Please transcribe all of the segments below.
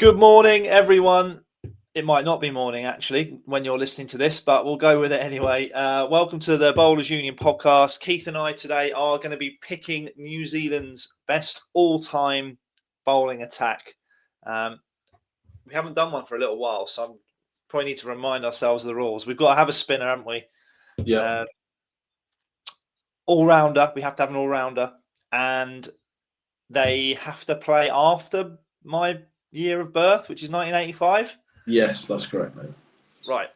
Good morning, everyone. It might not be morning, actually, when you're listening to this, but we'll go with it anyway. Welcome to the Bowlers Union podcast. Keith and I today are going to be picking New Zealand's best all-time bowling attack. We haven't done one for a little while, so I probably need to remind ourselves of the rules. We've got to have a spinner, haven't we? Yeah. All-rounder. We have to have an all-rounder. And they have to play after my year of birth, which is 1985. Yes, that's correct, mate. Right.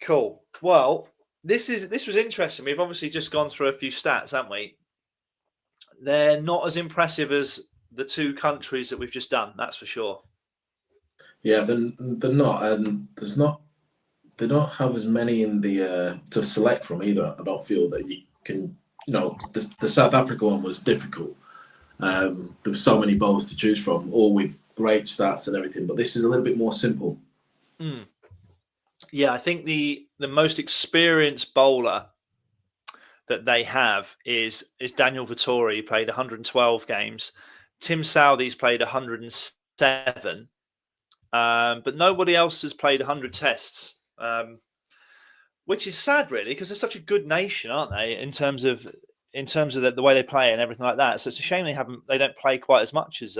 Cool. Well, this was interesting. We've obviously just gone through a few stats, haven't we? They're not as impressive as the two countries that we've just done, that's for sure. Yeah, they're not, and they don't have as many in the to select from either. I don't feel that you can, the South Africa one was difficult. There were so many bowlers to choose from, all with great stats and everything, but this is a little bit more simple. Yeah, I think the most experienced bowler that they have is Daniel Vettori. He played 112 games. Tim Southee's played 107, but nobody else has played 100 tests, which is sad, really, because they're such a good nation, aren't they? In terms of the way they play and everything like that. So it's a shame they don't play quite as much as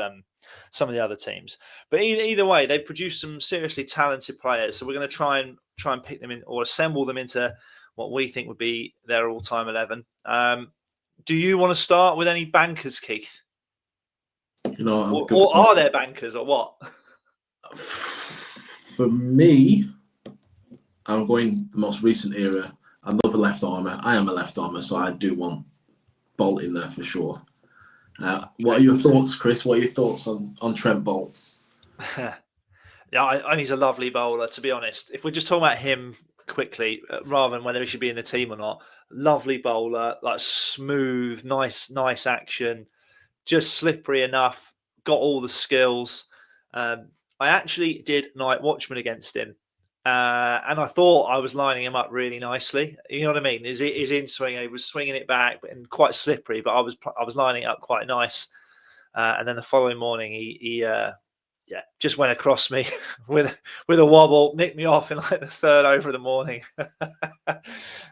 some of the other teams. But either way, they've produced some seriously talented players. So we're going to try and pick them in or assemble them into what we think would be their all-time 11. Do you want to start with any bankers, Keith? Or are there bankers or what? For me, I'm going the most recent era. I love a left armour. I am a left armour, so I do want Bolt in there for sure. What are your thoughts, Chris? What are your thoughts on Trent Bolt? Yeah, I think he's a lovely bowler, to be honest. If we're just talking about him quickly, rather than whether he should be in the team or not, lovely bowler, like smooth, nice action, just slippery enough, got all the skills. I actually did night watchman against him. And I thought I was lining him up really nicely. You know what I mean? His in swing, he was swinging it back and quite slippery, but I was lining it up quite nice. And then the following morning, he just went across me with a wobble, nicked me off in like the third over of the morning.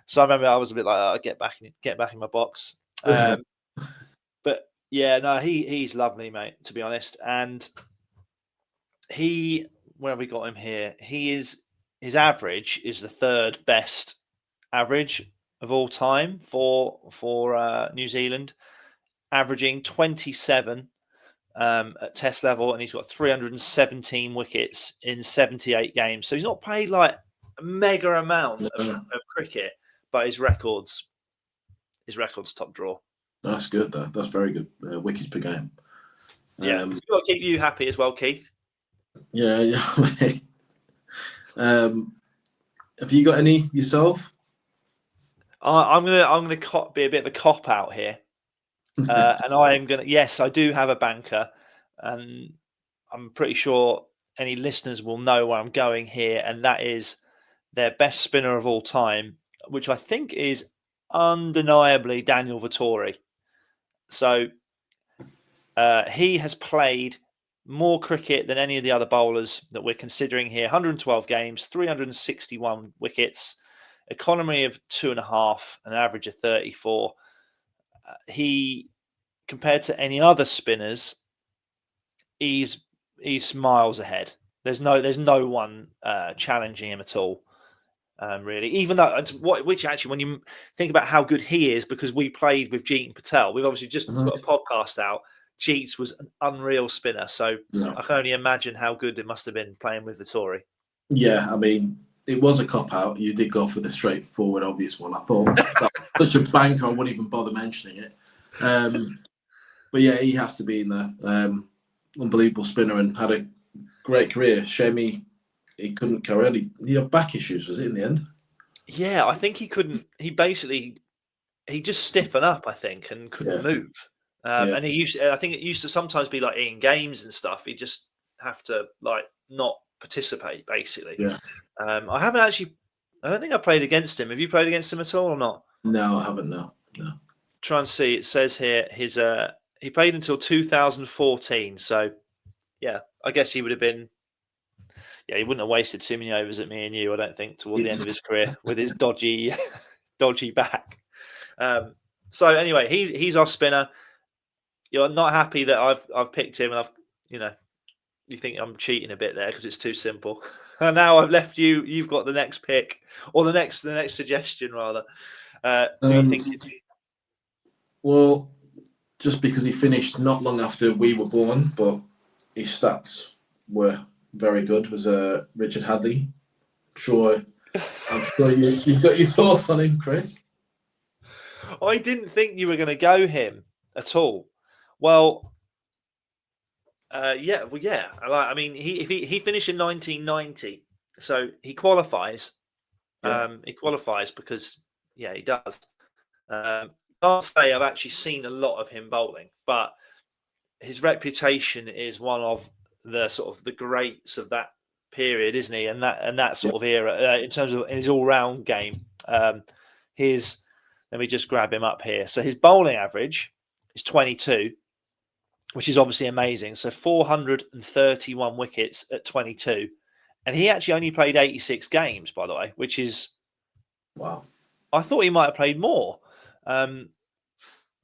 So I remember I was a bit like, oh, get back in my box. But yeah, no, he's lovely, mate, to be honest. And where have we got him here? His average is the third best average of all time for New Zealand, averaging 27 at test level, and he's got 317 wickets in 78 games. So he's not played like a mega amount of cricket, but his record's top draw. That's good, though. That's very good. Wickets per game. Yeah, it's got to keep you happy as well, Keith. Yeah. Have you got any yourself? I'm gonna be a bit of a cop out here, and I am gonna. Yes, I do have a banker, and I'm pretty sure any listeners will know where I'm going here, and that is their best spinner of all time, which I think is undeniably Daniel Vettori. So he has played more cricket than any of the other bowlers that we're considering here. 112 games, 361 wickets, economy of 2.5, an average of 34. He, compared to any other spinners, he's miles ahead. There's no one challenging him at all. Really, even though which actually, when you think about how good he is, because we played with Jeet and Patel, we've obviously just put a podcast out. Jeets was an unreal spinner, so I can only imagine how good it must have been playing with Vettori. Yeah, I mean, it was a cop out. You did go for the straightforward, obvious one. I thought that was such a banker, I wouldn't even bother mentioning it. But yeah, he has to be in there. Unbelievable spinner and had a great career. Shame he couldn't carry on. He had back issues, was it, in the end? Yeah, I think he couldn't. He just stiffened up, I think, and couldn't move. And I think it used to sometimes be like in games and stuff. He'd just have to like not participate, basically. Yeah. I don't think I played against him. Have you played against him at all or not? No, I haven't. No. Try and see. It says here he played until 2014. So yeah, I guess he would have been he wouldn't have wasted too many overs at me and you, I don't think, toward the end of his career with his dodgy back. So anyway, he's our spinner. You're not happy that I've picked him, and you think I'm cheating a bit there because it's too simple. And now I've left you. You've got the next pick, or the next suggestion rather. Who you think? Well, just because he finished not long after we were born, but his stats were very good, was Richard Hadley. I'm sure you've got your thoughts on him, Chris. I didn't think you were going to go him at all. Well, yeah. I mean, he finished in 1990, so he qualifies. Yeah. He qualifies because he does. I'll say I've actually seen a lot of him bowling, but his reputation is one of the sort of the greats of that period, isn't he? And that sort of era in terms of his all-round game. Let me just grab him up here. So his bowling average is 22, which is obviously amazing. So 431 wickets at 22, and he actually only played 86 games, by the way, which is wow. I thought he might have played more.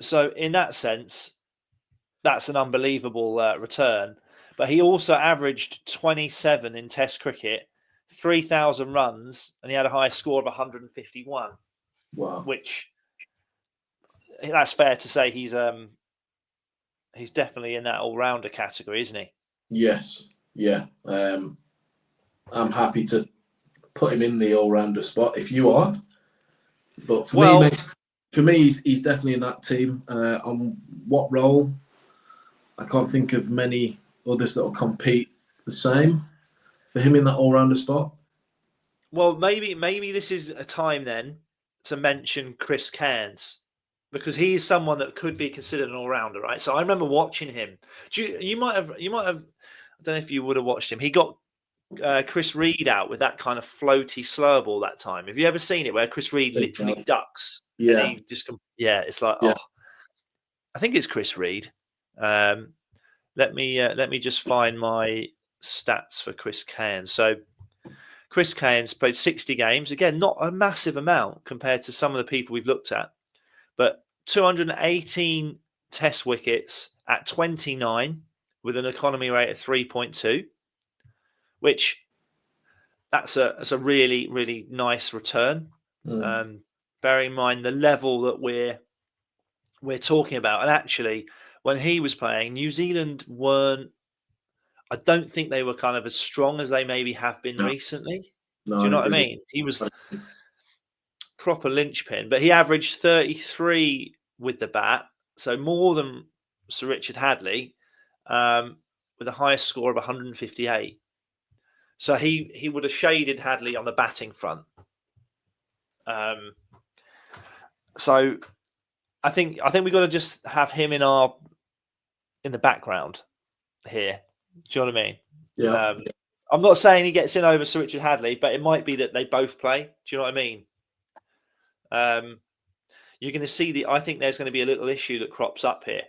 So in that sense, that's an unbelievable return. But he also averaged 27 in Test cricket, 3,000 runs, and he had a high score of 151. Wow. Which that's fair to say he's definitely in that all-rounder category, isn't he? Yes. Yeah. I'm happy to put him in the all-rounder spot if you are. But for me, mate, he's definitely in that team. On what role? I can't think of many others that will compete the same for him in that all-rounder spot. Well, maybe this is a time then to mention Chris Cairns, because he is someone that could be considered an all-rounder, right? So I remember watching him. You might have. I don't know if you would have watched him. He got Chris Reed out with that kind of floaty slur ball that time. Have you ever seen it where Chris Reed literally ducks? Yeah. And he just it's like I think it's Chris Reed. Let me just find my stats for Chris Cairns. So Chris Cairns played 60 games. Again, not a massive amount compared to some of the people we've looked at, but 218 Test wickets at 29 with an economy rate of 3.2, which that's a really, really nice return. Bearing in mind the level that we're talking about. And actually, when he was playing, New Zealand weren't. I don't think they were kind of as strong as they maybe have been recently. No, Do you know what I mean? He was proper linchpin, but he averaged 33 with the bat, so more than Sir Richard Hadley, with a highest score of 158. So he would have shaded Hadley on the batting front. So I think we've got to just have him in the background here. Do you know what I mean? Yeah. I'm not saying he gets in over Sir Richard Hadley, but it might be that they both play. Do you know what I mean? You're going to see I think there's going to be a little issue that crops up here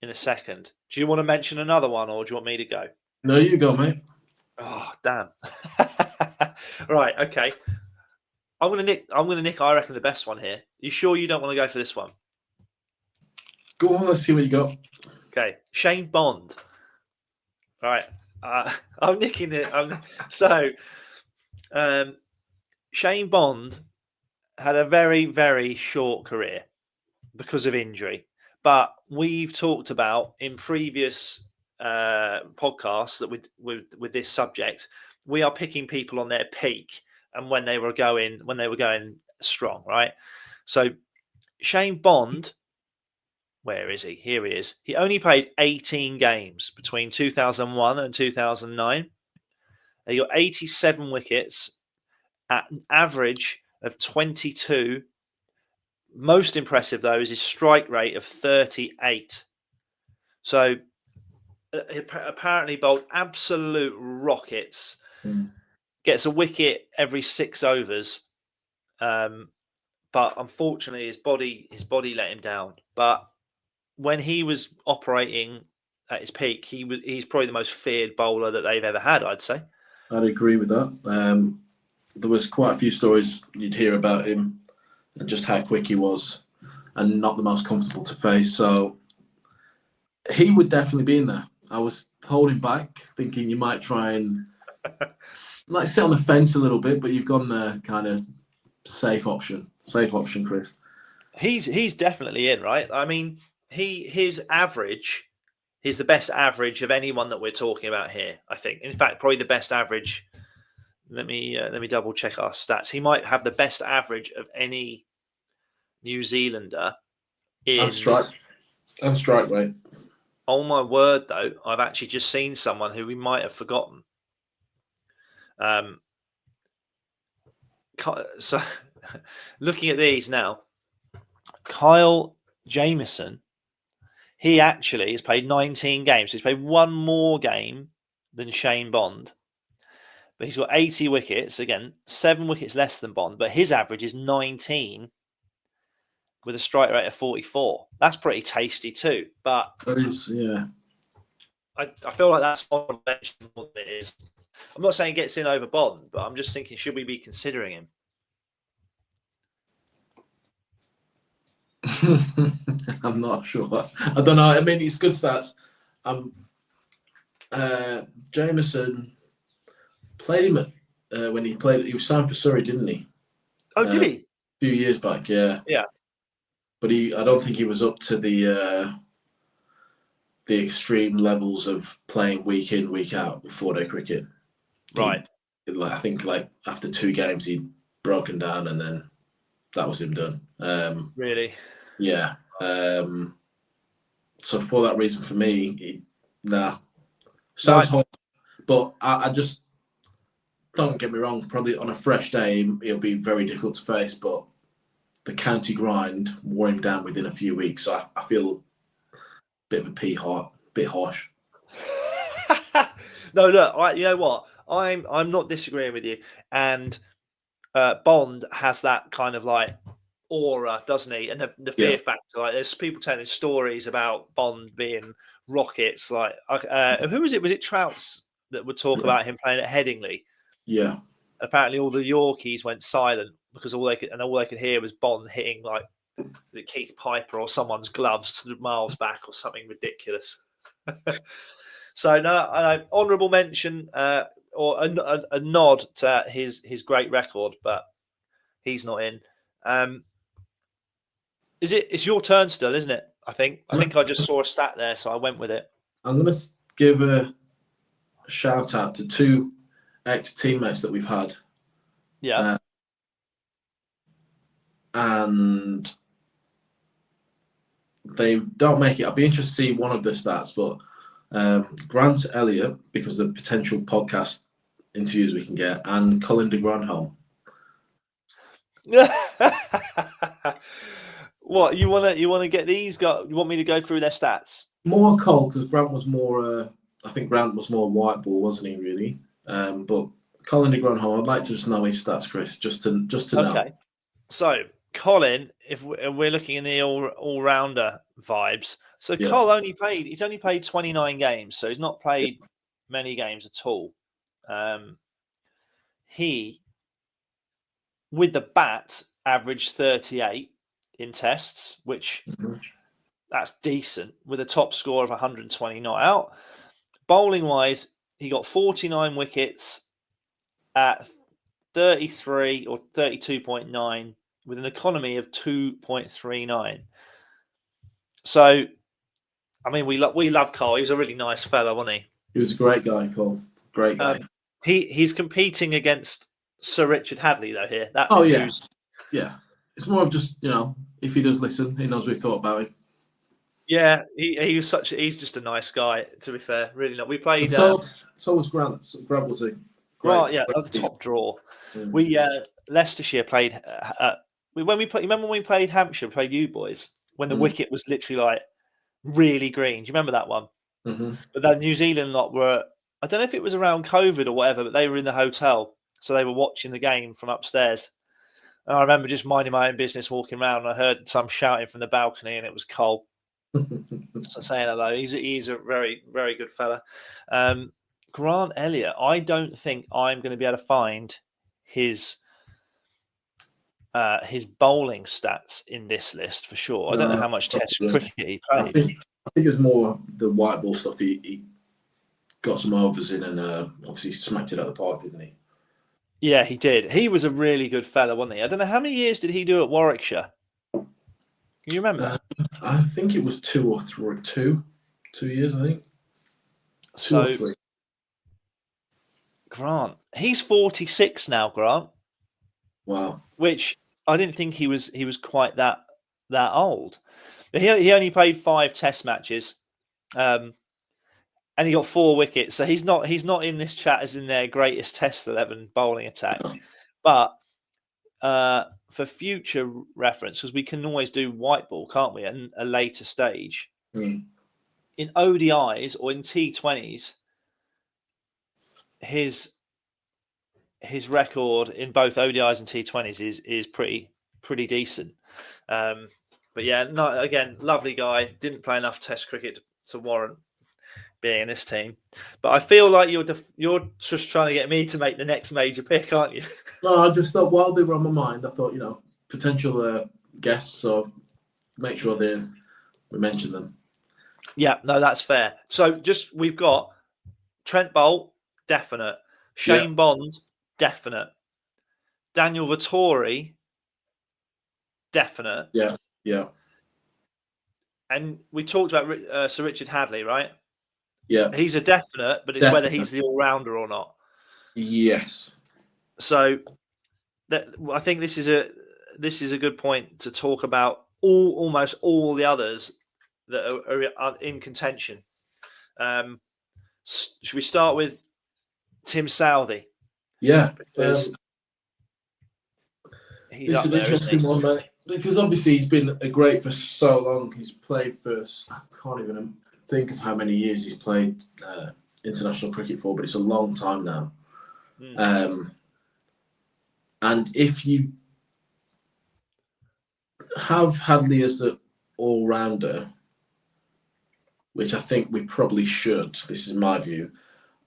in a second. Do you want to mention another one, or do you want me to go? No, you go, mate. Oh, damn. Right, okay. I'm gonna nick. I reckon the best one here. You sure you don't want to go for this one? Go on, let's see what you got. Okay, Shane Bond. Right, I'm nicking it. Shane Bond had a very, very short career because of injury, but we've talked about in previous podcasts that with this subject, we are picking people on their peak and when they were going strong, right? So Shane Bond, where is he? Here he is. He only played 18 games between 2001 and 2009. He got 87 wickets at an average of 22. Most impressive, though, is his strike rate of 38. So apparently bowled absolute rockets. Gets a wicket every 6 overs. But unfortunately, his body let him down. But when he was operating at his peak, he's probably the most feared bowler that they've ever had, I'd say. I'd agree with that. There was quite a few stories you'd hear about him and just how quick he was and not the most comfortable to face. So he would definitely be in there. I was holding back, thinking you might try and like sit on the fence a little bit, but you've gone the kind of safe option, Chris. He's definitely in, right? I mean, his average, he's the best average of anyone that we're talking about here, I think. In fact, probably the best average. Let me double check our stats. He might have the best average of any New Zealander in strike rate. Oh my word, though, I've actually just seen someone who we might have forgotten. So looking at these now, Kyle Jamieson, he actually has played 19 games. So he's played one more game than Shane Bond. But he's got 80 wickets. Again, 7 wickets less than Bond. But his average is 19 with a strike rate of 44. That's pretty tasty too. But that is, yeah. I feel like that's more than it is. I'm not saying he gets in over Bond, but I'm just thinking, should we be considering him? I'm not sure. I don't know. I mean, it's good stats. Jameson played him when he played. He was signed for Surrey, didn't he? Oh, did he? A few years back, yeah. Yeah. But I don't think he was up to the extreme levels of playing week in, week out with 4-day cricket. Right. I think after 2 games he'd broken down, and then that was him done. Really? Yeah. So for that reason, for me, sounds hot, but I just don't get me wrong. Probably on a fresh day, it'll be very difficult to face, but the county grind wore him down within a few weeks. So I feel a bit of a bit harsh. No, look, you know what? I'm not disagreeing with you. And Bond has that kind of like aura, doesn't he? And the fear factor. Like, there's people telling stories about Bond being rockets. Like, who was it? Was it Trouts that would talk about him playing at Headingley? Yeah. Apparently, all the Yorkies went silent because all they could hear was Bond hitting like Keith Piper or someone's gloves miles back or something ridiculous. So no, honourable mention or a nod to his great record, but he's not in. It's your turn still, isn't it? I think I just saw a stat there, so I went with it. I'm going to give a shout out to 2 ex-teammates that we've had. Yeah. And they don't make it. I'd be interested to see one of the stats, but Grant Elliott, because of the potential podcast interviews we can get, and Colin de Granholm. What you want to get these guys? You want me to go through their stats? More Cole, because Grant was more. I think Grant was more white ball, wasn't he? Really, but Colin de Granholm, I'd like to just know his stats, Chris, just to know. Okay. So Colin, if we're looking in the all-rounder vibes, so Cole he's only played 29 games, so he's not played many games at all. He, with the bat, averaged 38 in tests, which that's decent, with a top score of 120 not out. Bowling-wise, he got 49 wickets at 33 or 32.9 with an economy of 2.39. So, I mean, we love Cole. He was a really nice fella, wasn't he? He was a great guy, Cole. Great guy. He's competing against Sir Richard Hadley, though, here. Yeah. It's more of just, if he does listen, he knows we've thought about him. Yeah, he's just a nice guy, to be fair. Really not. We played. So was Grant. Grant was a great. Yeah, the top draw. Yeah. We Leicestershire played. Remember when we played Hampshire? We played you boys when the wicket was literally like really green. Do you remember that one? Mm-hmm. But the New Zealand lot were. I don't know if it was around COVID or whatever, but they were in the hotel, so they were watching the game from upstairs. And I remember just minding my own business, walking around, and I heard some shouting from the balcony, and it was Cole. So saying hello. He's a very, very good fella. Grant Elliott, I don't think I'm going to be able to find his bowling stats in this list for sure. I don't know how much Test cricket he played. I think it was more the white ball stuff. He got some overs in and obviously smacked it out of the park, didn't he? Yeah, he did. He was a really good fella, wasn't he? I don't know how many years did he do at Warwickshire. Can you remember? I think it was 2 or 3, 2 years. I think 2 or 3. Grant, he's 46 now. Grant. Wow. Which I didn't think he was quite that old. But he only played 5 Test matches, and he got 4 wickets. So he's not in this chat as in their greatest Test 11 bowling attack. No. But for future reference, because we can always do white ball, can't we, at a later stage? Mm. In ODIs or in T20s, his record in both ODIs and T20s is pretty decent. But yeah, no, again, lovely guy. Didn't play enough Test cricket to warrant being in this team. But I feel like you're just trying to get me to make the next major pick, aren't you? No, I just thought while they were on my mind, I thought, potential guests, so make sure we mention them. Yeah, no, that's fair. So we've got Trent Boult, definite. Shane Bond, definite. Daniel Vettori, definite. Yeah. And we talked about Sir Richard Hadley, right? Yeah. He's a definite, but it's whether he's the all-rounder or not. Yes. So I think this is a good point to talk about almost all the others that are in contention. Should we start with Tim Southey? Yeah. Because he's this up is an there, interesting one, mate. Because obviously he's been a great for so long. He's played for, I can't even think of how many years he's played international cricket for, but it's a long time now. And if you have Hadley as the all-rounder, which I think we probably should, this is my view,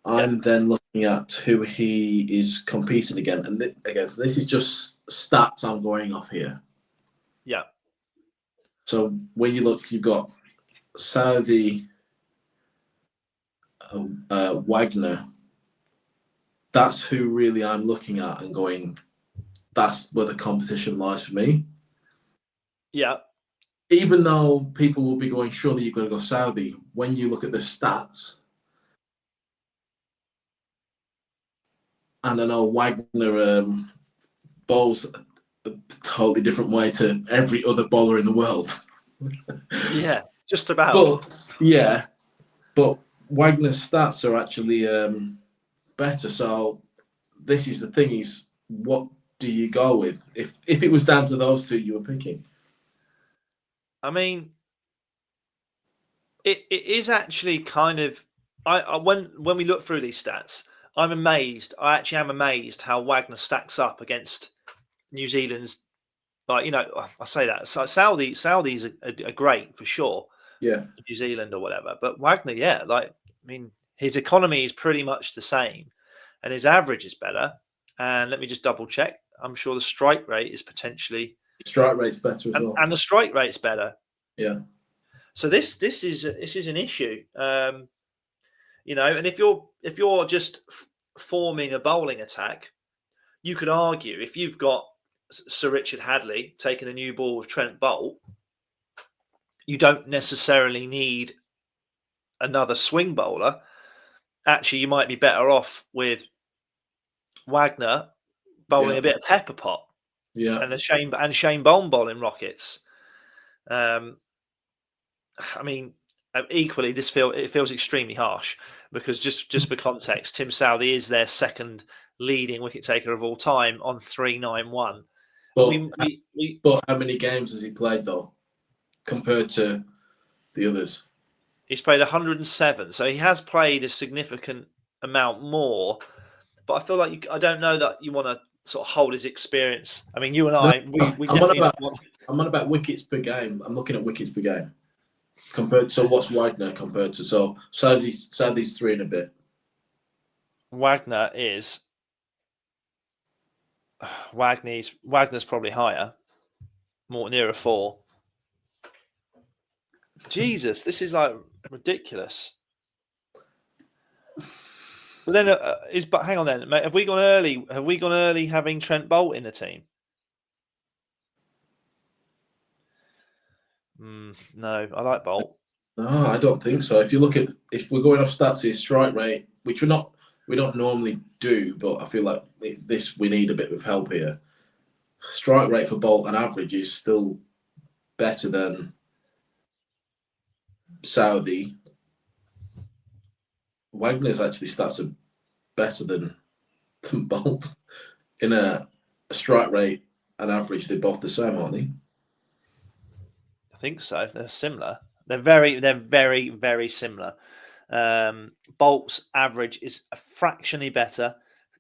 I'm then looking at who he is competing against. This is just stats I'm going off here. Yeah. So when you look, you've got Southey, Wagner. That's who really I'm looking at and going, that's where the competition lies for me. Yeah. Even though people will be going, surely you've got to go Southey, when you look at the stats, and I know Wagner bowls a totally different way to every other bowler in the world. Yeah, just about. But Wagner's stats are actually better. So this is the thing: is what do you go with? If it was down to those two you were picking, I mean, it is actually kind of. When we look through these stats, I'm amazed. I actually am amazed how Wagner stacks up against New Zealand's. Like, I say that. So Saudis are great for sure. Yeah. New Zealand or whatever. But Wagner, his economy is pretty much the same and his average is better. And let me just double check. I'm sure the strike rate is potentially. Strike rate's better as well. And the strike rate's better. Yeah. So this is an issue. And if you're just forming a bowling attack, you could argue if you've got Sir Richard Hadley taking a new ball with Trent Boult, you don't necessarily need another swing bowler. Actually, you might be better off with Wagner bowling a bit of pepper pot. Yeah. And Shane Bond bowling rockets. Equally, it feels extremely harsh because just for context, Tim Southey is their second leading wicket taker of all time on 391. But how many games has he played though, compared to the others? He's played 107, so he has played a significant amount more. But I feel like I don't know that you want to sort of hold his experience. I mean, you and I, we definitely. I'm on about wickets per game. I'm looking at wickets per game. So what's Wagner compared to? So Southey's 3 and a bit. Wagner's probably higher, more nearer 4. Jesus, this is like ridiculous. But then but hang on then, mate. Have we gone early? Have we gone early having Trent Bolt in the team? No, I like Bolt. No, I don't think so. If we're going off stats here, strike rate, which we don't normally do, but I feel like we need a bit of help here. Strike rate for Bolt and average is still better than Southey. Wagner's actually stats are better than Bolt in a strike rate and average. They're both the same, aren't they? I think so. They're similar. They're very, very similar. Bolt's average is fractionally better.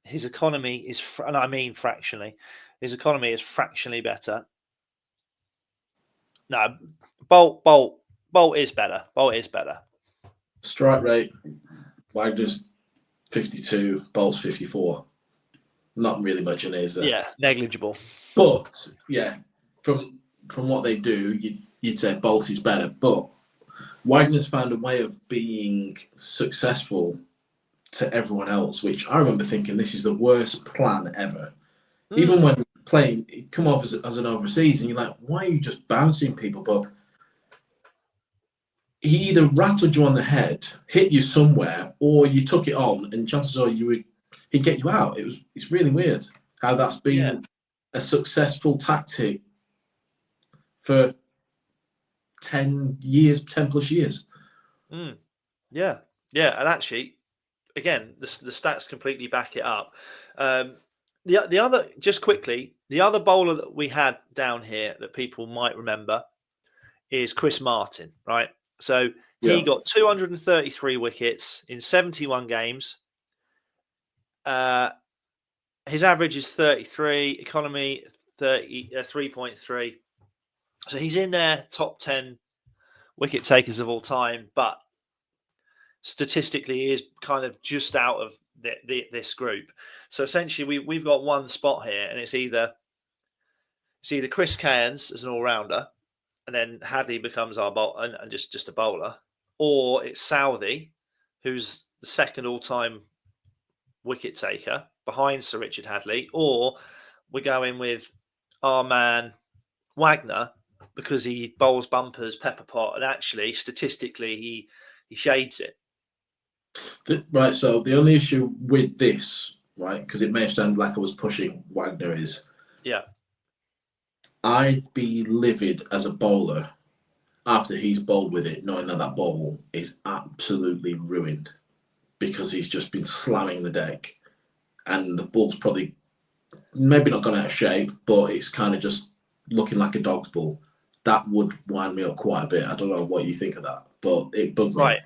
His economy is, and I mean fractionally. His economy is fractionally better. No, Bolt is better. Bolt is better. Strike rate, Wagner's 52, Bolt's 54. Not really much in his. Yeah, negligible. But yeah, from what they do, you'd say Bolt is better. But Wagner's found a way of being successful to everyone else, which I remember thinking this is the worst plan ever. Even when playing, it come off as an overseas, and you're like, why are you just bouncing people? But he either rattled you on the head, hit you somewhere, or you took it on, and chances are he'd get you out. It's really weird how that's been a successful tactic for 10 plus years. Yeah, and actually, again, the stats completely back it up. The other, just quickly, the other bowler that we had down here that people might remember is Chris Martin, right? So he got 233 wickets in 71 games. His average is 33, economy 3.3. So he's in there, top 10 wicket takers of all time, but statistically he is kind of just out of this group. So essentially we've got one spot here, and it's either Chris Cairns as an all-rounder, and then Hadley becomes our bowler and just a bowler, or it's Southey, who's the second all-time wicket taker behind Sir Richard Hadley, or we're going with our man Wagner because he bowls bumpers, pepper pot, and actually statistically he shades it. Right, so the only issue with this, right, because it may have sounded like I was pushing Wagner, is I'd be livid as a bowler after he's bowled with it, knowing that ball is absolutely ruined because he's just been slamming the deck, and the ball's probably maybe not gone out of shape, but it's kind of just looking like a dog's ball. That would wind me up quite a bit. I don't know what you think of that, but it bugged me. Right.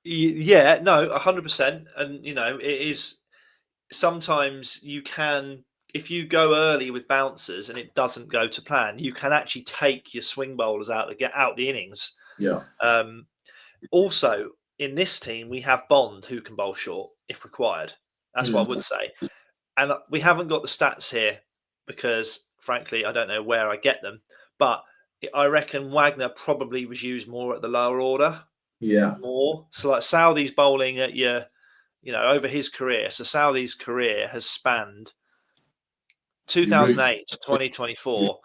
Yeah, no, 100%. And, it is sometimes you can, if you go early with bouncers and it doesn't go to plan, you can actually take your swing bowlers out to get out the innings. Yeah. Also, in this team, we have Bond who can bowl short if required. That's what I would say. And we haven't got the stats here because, frankly, I don't know where I get them. But I reckon Wagner probably was used more at the lower order. Yeah. More. So like Southey's bowling at over his career. So Southey's career has spanned 2008 to 2024.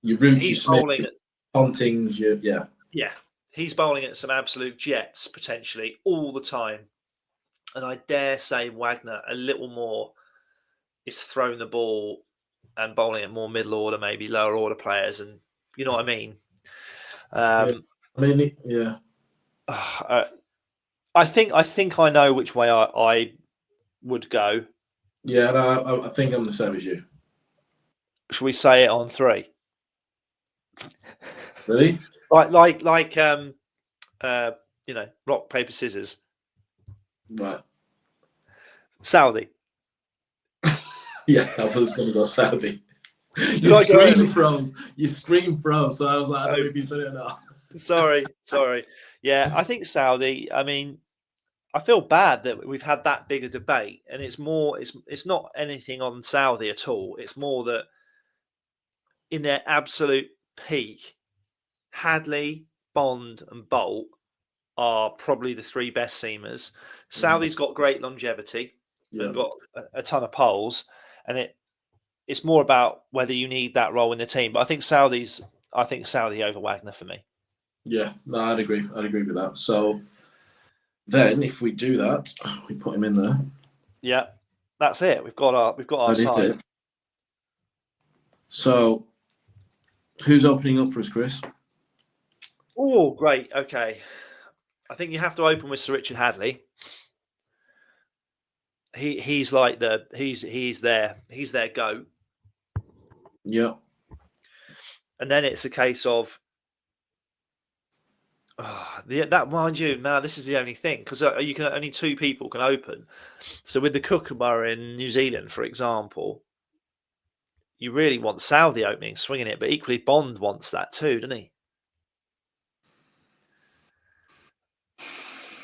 He's bowling at Pontings, yeah. He's bowling at some absolute jets potentially all the time. And I dare say Wagner a little more is throwing the ball and bowling at more middle order, maybe lower order players, and you know what I mean. I think I know which way I would go. Yeah, no, I think I'm the same as you. Should we say it on 3? Really? Like rock, paper, scissors. Right. Southey. Yeah, I was going to go Southey. You scream froze. So I was like, I don't know if he's done it or not. Sorry. Yeah, I think Saudi. I mean, I feel bad that we've had that big a debate, and it's more. It's not anything on Saudi at all. It's more that in their absolute peak, Hadley, Bond, and Bolt are probably the three best seamers. Saudi's got great longevity and got a ton of poles, and it's more about whether you need that role in the team. But I think Saudi over Wagner for me. Yeah, no, I'd agree with that. So then, if we do that, we put him in there. Yeah, that's it. We've got our That is side. it. So, who's opening up for us, Chris? Oh, great. Okay, I think you have to open with Sir Richard Hadley. He's like he's their goat. Yeah. And then it's a case of that, mind you. Now this is the only thing, because you can only two people can open. So with the Kookaburra in New Zealand, for example, you really want Southey opening, swinging it, but equally Bond wants that too, doesn't he?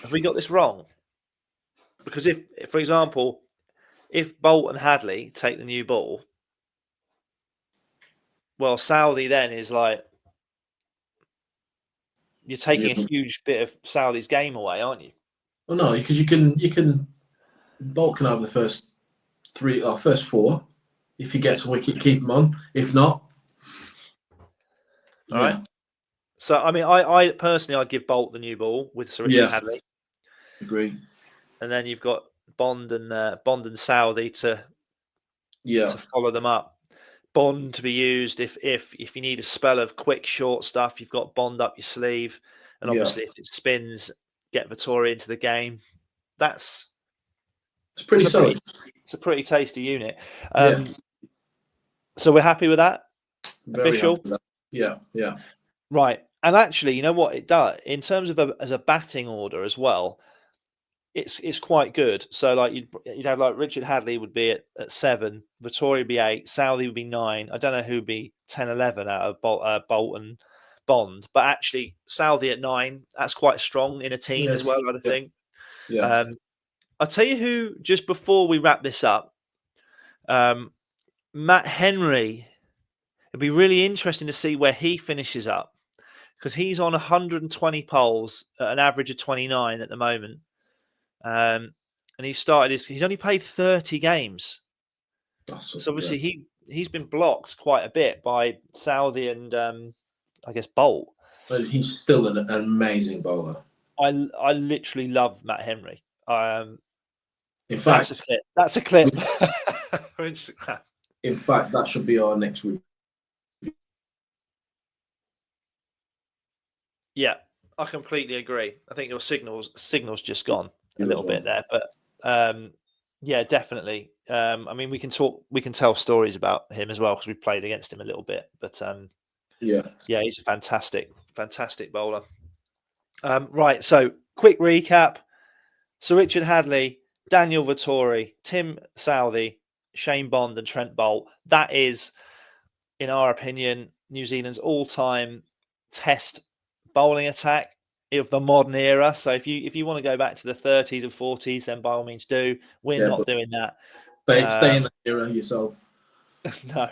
Have we got this wrong? Because if for example, if Bolt and Hadley take the new ball, well, Southey then is like, you're taking a huge bit of Southey's game away, aren't you? Well, no, because you can Bolt can have the first three or first four if he gets a wicket, keep him on. If not, all right. So I mean, I personally, I'd give Bolt the new ball with Sir Richard Hadley. Agree. And then you've got Bond and Southey to follow them up. Bond to be used if you need a spell of quick short stuff, you've got Bond up your sleeve, and obviously if it spins, get Vittori into the game. It's pretty solid. It's a pretty tasty unit. So we're happy with that. Very official. happy with that. Yeah. Right, and actually, you know what it does in terms of as a batting order as well. It's quite good. So like you'd have like Richard Hadley would be at 7, Vittori would be 8, Southey would be 9. I don't know who would be 10, 11 out of Bolt and Bond, but actually Southey at 9, that's quite strong in a team as well, I think. Yeah. I'll tell you who, just before we wrap this up, Matt Henry. It'd be really interesting to see where he finishes up, because he's on 120 poles at an average of 29 at the moment. And he's only played 30 games. So obviously he's been blocked quite a bit by Southey and I guess Bolt. But he's still an amazing bowler. I literally love Matt Henry. In fact, that's a clip for Instagram. In fact, that should be our next review. Yeah, I completely agree. I think your signal's just gone a little bit there, but yeah, definitely. I mean, we can tell stories about him as well because we played against him a little bit. But yeah, he's a fantastic bowler. Right, so quick recap: Sir Richard Hadley, Daniel Vittori, Tim Southey, Shane Bond, and Trent Bolt. That is, in our opinion, New Zealand's all-time Test bowling attack of the modern era. So if you want to go back to the 30s and 40s, then by all means do. We're not doing that. Stay in that era yourself. No.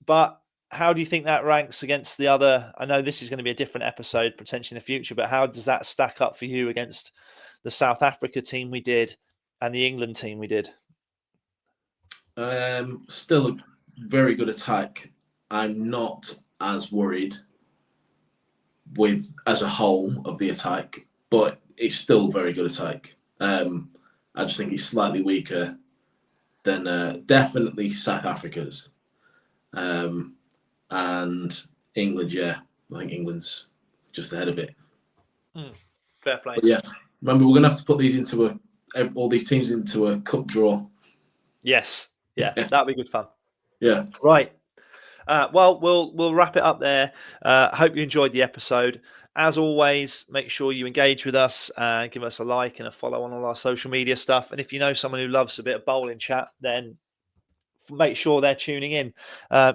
But how do you think that ranks against the other? I know this is going to be a different episode potentially in the future, but how does that stack up for you against the South Africa team we did and the England team we did? Still a very good attack. I'm not as worried with as a whole of the attack, but it's still a very good attack. I just think it's slightly weaker than definitely South Africa's. And England, I think England's just ahead of it. Fair play. But yeah, remember, we're going to have to put these into all these teams into a cup draw. Yes, that'd be good fun. Yeah, right. Well, we'll wrap it up there. Hope you enjoyed the episode. As always, make sure you engage with us, give us a like and a follow on all our social media stuff. And if you know someone who loves a bit of bowling chat, then make sure they're tuning in.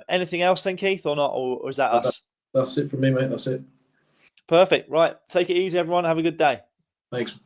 Anything else then, Keith, or not? Or is that us? That's it from me, mate. That's it. Perfect. Right. Take it easy, everyone. Have a good day. Thanks.